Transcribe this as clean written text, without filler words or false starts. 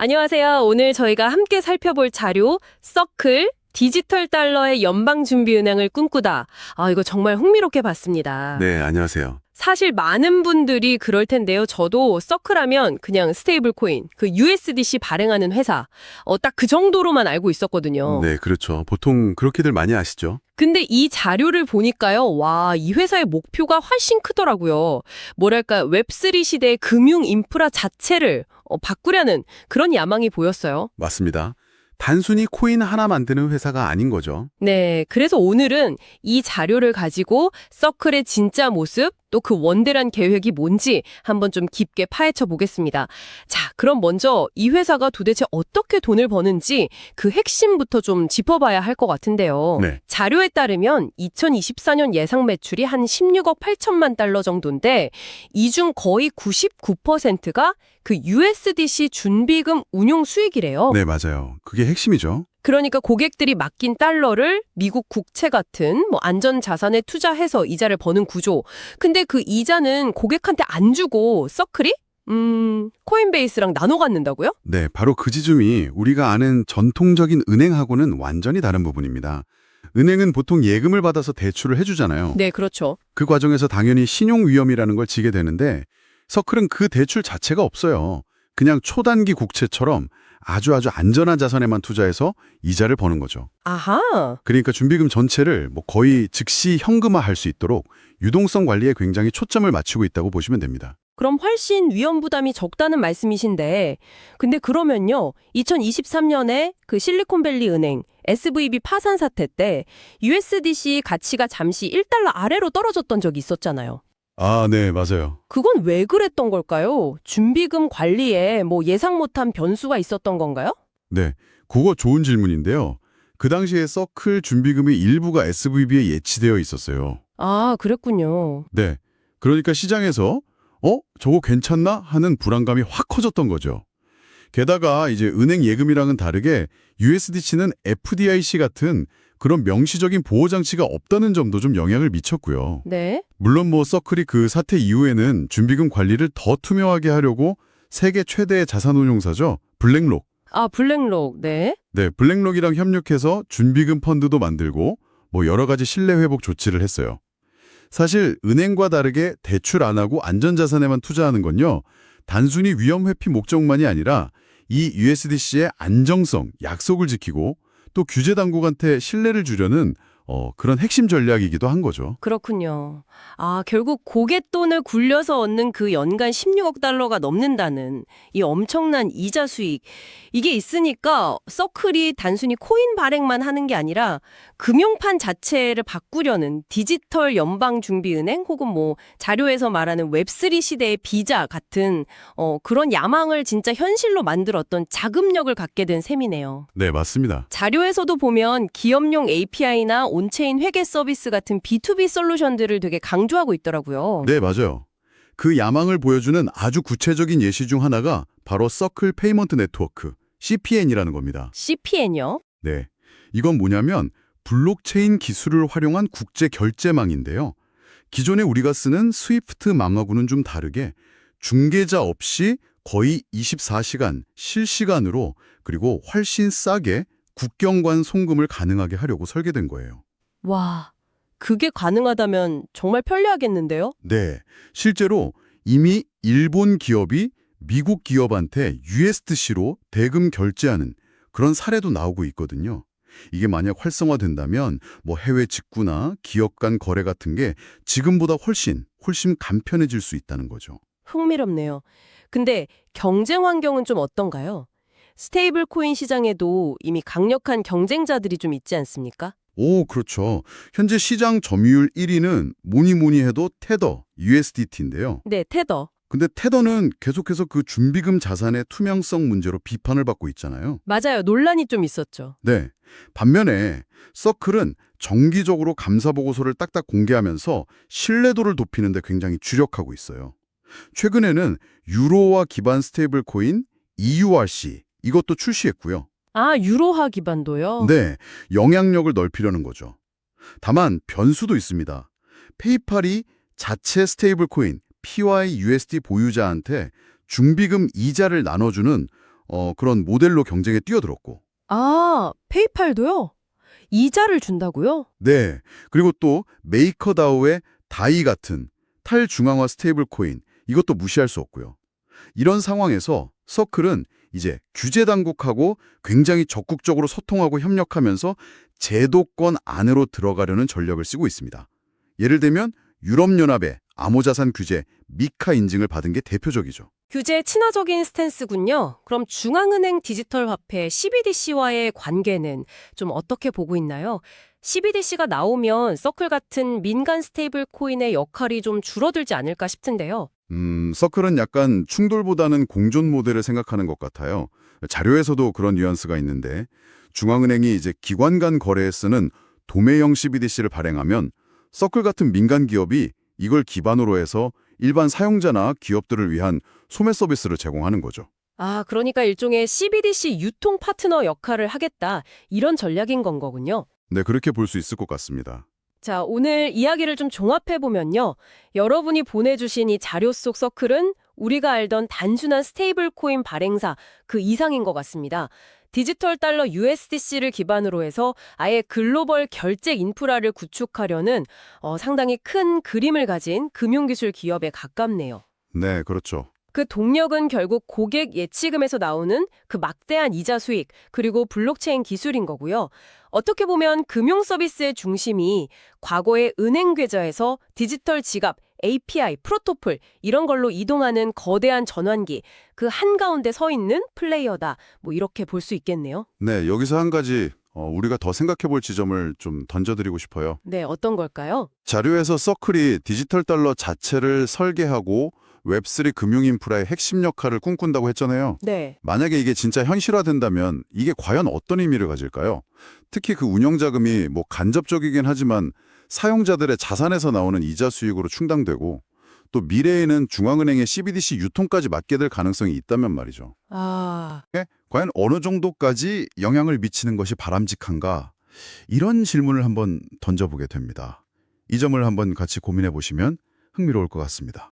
안녕하세요. 오늘 저희가 함께 살펴볼 자료, 서클, 디지털 달러의 연방준비은행을 꿈꾸다. 이거 정말 흥미롭게 봤습니다. 네, 안녕하세요. 사실 많은 분들이 그럴 텐데요. 저도 서클하면 그냥 스테이블 코인, 그 USDC 발행하는 회사, 딱 그 정도로만 알고 있었거든요. 네, 그렇죠. 보통 그렇게들 많이 아시죠? 근데 이 자료를 보니까요. 와, 이 회사의 목표가 훨씬 크더라고요. 뭐랄까, 웹3 시대의 금융 인프라 자체를 바꾸려는 그런 야망이 보였어요. 맞습니다. 단순히 코인 하나 만드는 회사가 아닌 거죠. 네, 그래서 오늘은 이 자료를 가지고 서클의 진짜 모습, 또 그 원대란 계획이 뭔지 한번 좀 깊게 파헤쳐 보겠습니다. 자, 그럼 먼저 이 회사가 도대체 어떻게 돈을 버는지 그 핵심부터 좀 짚어봐야 할 것 같은데요. 네. 자료에 따르면 2024년 예상 매출이 한 16억 8천만 달러 정도인데 이 중 거의 99%가 그 USDC 준비금 운용 수익이래요. 네, 맞아요. 그게 핵심이죠. 그러니까 고객들이 맡긴 달러를 미국 국채 같은 안전 자산에 투자해서 이자를 버는 구조. 근데 그 이자는 고객한테 안 주고 서클이 코인베이스랑 나눠 갖는다고요? 네, 바로 그 지점이 우리가 아는 전통적인 은행하고는 완전히 다른 부분입니다. 은행은 보통 예금을 받아서 대출을 해주잖아요. 네, 그렇죠. 그 과정에서 당연히 신용 위험이라는 걸 지게 되는데 서클은 그 대출 자체가 없어요. 그냥 초단기 국채처럼 아주 안전한 자산에만 투자해서 이자를 버는 거죠. 아하. 그러니까 준비금 전체를 거의 즉시 현금화할 수 있도록 유동성 관리에 굉장히 초점을 맞추고 있다고 보시면 됩니다. 그럼 훨씬 위험 부담이 적다는 말씀이신데, 근데 그러면요, 2023년에 그 실리콘밸리 은행, SVB 파산 사태 때 USDC 가치가 잠시 1달러 아래로 떨어졌던 적이 있었잖아요. 아, 네, 맞아요. 그건 왜 그랬던 걸까요? 준비금 관리에 예상 못한 변수가 있었던 건가요? 네, 그거 좋은 질문인데요. 그 당시에 서클 준비금의 일부가 SVB에 예치되어 있었어요. 아, 그랬군요. 네, 그러니까 시장에서 저거 괜찮나? 하는 불안감이 확 커졌던 거죠. 게다가 이제 은행 예금이랑은 다르게 USDC는 FDIC 같은 그런 명시적인 보호장치가 없다는 점도 좀 영향을 미쳤고요. 네. 물론 서클이 그 사태 이후에는 준비금 관리를 더 투명하게 하려고 세계 최대의 자산운용사죠. 블랙록. 아, 블랙록, 네. 네, 블랙록이랑 협력해서 준비금 펀드도 만들고 여러 가지 신뢰 회복 조치를 했어요. 사실 은행과 다르게 대출 안 하고 안전자산에만 투자하는 건요. 단순히 위험 회피 목적만이 아니라 이 USDC의 안정성, 약속을 지키고 또 규제 당국한테 신뢰를 주려는 그런 핵심 전략이기도 한 거죠. 그렇군요. 아, 결국 고갯돈을 굴려서 얻는 그 연간 16억 달러가 넘는다는 이 엄청난 이자 수익. 이게 있으니까 서클이 단순히 코인 발행만 하는 게 아니라 금융판 자체를 바꾸려는 디지털 연방준비은행 혹은 자료에서 말하는 웹3 시대의 비자 같은 그런 야망을 진짜 현실로 만들었던 자금력을 갖게 된 셈이네요. 네, 맞습니다. 자료에서도 보면 기업용 API나 온체인 회계 서비스 같은 B2B 솔루션들을 되게 강조하고 있더라고요. 네, 맞아요. 그 야망을 보여주는 아주 구체적인 예시 중 하나가 바로 서클 페이먼트 네트워크, CPN이라는 겁니다. CPN요? 네, 이건 뭐냐면 블록체인 기술을 활용한 국제 결제망인데요. 기존에 우리가 쓰는 스위프트 망하고는 좀 다르게 중개자 없이 거의 24시간 실시간으로 그리고 훨씬 싸게 국경간 송금을 가능하게 하려고 설계된 거예요. 와, 그게 가능하다면 정말 편리하겠는데요? 네, 실제로 이미 일본 기업이 미국 기업한테 USDC로 대금 결제하는 그런 사례도 나오고 있거든요. 이게 만약 활성화된다면 해외 직구나 기업 간 거래 같은 게 지금보다 훨씬 간편해질 수 있다는 거죠. 흥미롭네요. 근데 경쟁 환경은 좀 어떤가요? 스테이블 코인 시장에도 이미 강력한 경쟁자들이 좀 있지 않습니까? 오, 그렇죠. 현재 시장 점유율 1위는 뭐니 해도 테더, USDT인데요. 네, 테더. 근데 테더는 계속해서 그 준비금 자산의 투명성 문제로 비판을 받고 있잖아요. 맞아요. 논란이 좀 있었죠. 네. 반면에 서클은 정기적으로 감사 보고서를 딱딱 공개하면서 신뢰도를 높이는 데 굉장히 주력하고 있어요. 최근에는 유로화 기반 스테이블 코인 EURC 이것도 출시했고요. 아, 유로화 기반도요? 네, 영향력을 넓히려는 거죠. 다만 변수도 있습니다. 페이팔이 자체 스테이블 코인 PYUSD 보유자한테 중비금 이자를 나눠주는 그런 모델로 경쟁에 뛰어들었고. 아, 페이팔도요? 이자를 준다고요? 네. 그리고 또 메이커다오의 다이 같은 탈중앙화 스테이블 코인, 이것도 무시할 수 없고요. 이런 상황에서 서클은 이제 규제 당국하고 굉장히 적극적으로 소통하고 협력하면서 제도권 안으로 들어가려는 전략을 쓰고 있습니다. 예를 들면 유럽연합의 암호자산 규제 미카 인증을 받은 게 대표적이죠. 규제 친화적인 스탠스군요. 그럼 중앙은행 디지털 화폐 CBDC와의 관계는 좀 어떻게 보고 있나요? CBDC가 나오면 서클 같은 민간 스테이블 코인의 역할이 좀 줄어들지 않을까 싶은데요. 서클은 약간 충돌보다는 공존 모델을 생각하는 것 같아요. 자료에서도 그런 뉘앙스가 있는데 중앙은행이 이제 기관 간 거래에 쓰는 도매형 CBDC를 발행하면 서클 같은 민간 기업이 이걸 기반으로 해서 일반 사용자나 기업들을 위한 소매 서비스를 제공하는 거죠. 아, 그러니까 일종의 CBDC 유통 파트너 역할을 하겠다. 이런 전략인 건 거군요. 네, 그렇게 볼 수 있을 것 같습니다. 자, 오늘 이야기를 좀 종합해보면요. 여러분이 보내주신 이 자료 속 서클은 우리가 알던 단순한 스테이블 코인 발행사 그 이상인 것 같습니다. 디지털 달러 USDC를 기반으로 해서 아예 글로벌 결제 인프라를 구축하려는 상당히 큰 그림을 가진 금융기술 기업에 가깝네요. 네, 그렇죠. 그 동력은 결국 고객 예치금에서 나오는 그 막대한 이자 수익, 그리고 블록체인 기술인 거고요. 어떻게 보면 금융 서비스의 중심이 과거의 은행 계좌에서 디지털 지갑, API, 프로토콜 이런 걸로 이동하는 거대한 전환기, 그 한가운데 서 있는 플레이어다. 뭐 이렇게 볼 수 있겠네요. 네, 여기서 한 가지 우리가 더 생각해 볼 지점을 좀 던져드리고 싶어요. 네, 어떤 걸까요? 자료에서 서클이 디지털 달러 자체를 설계하고 웹3 금융 인프라의 핵심 역할을 꿈꾼다고 했잖아요. 네. 만약에 이게 진짜 현실화된다면 이게 과연 어떤 의미를 가질까요? 특히 그 운영 자금이 뭐 간접적이긴 하지만 사용자들의 자산에서 나오는 이자 수익으로 충당되고 또 미래에는 중앙은행의 CBDC 유통까지 맡게 될 가능성이 있다면 말이죠. 아, 과연 어느 정도까지 영향을 미치는 것이 바람직한가? 이런 질문을 한번 던져보게 됩니다. 이 점을 한번 같이 고민해 보시면 흥미로울 것 같습니다.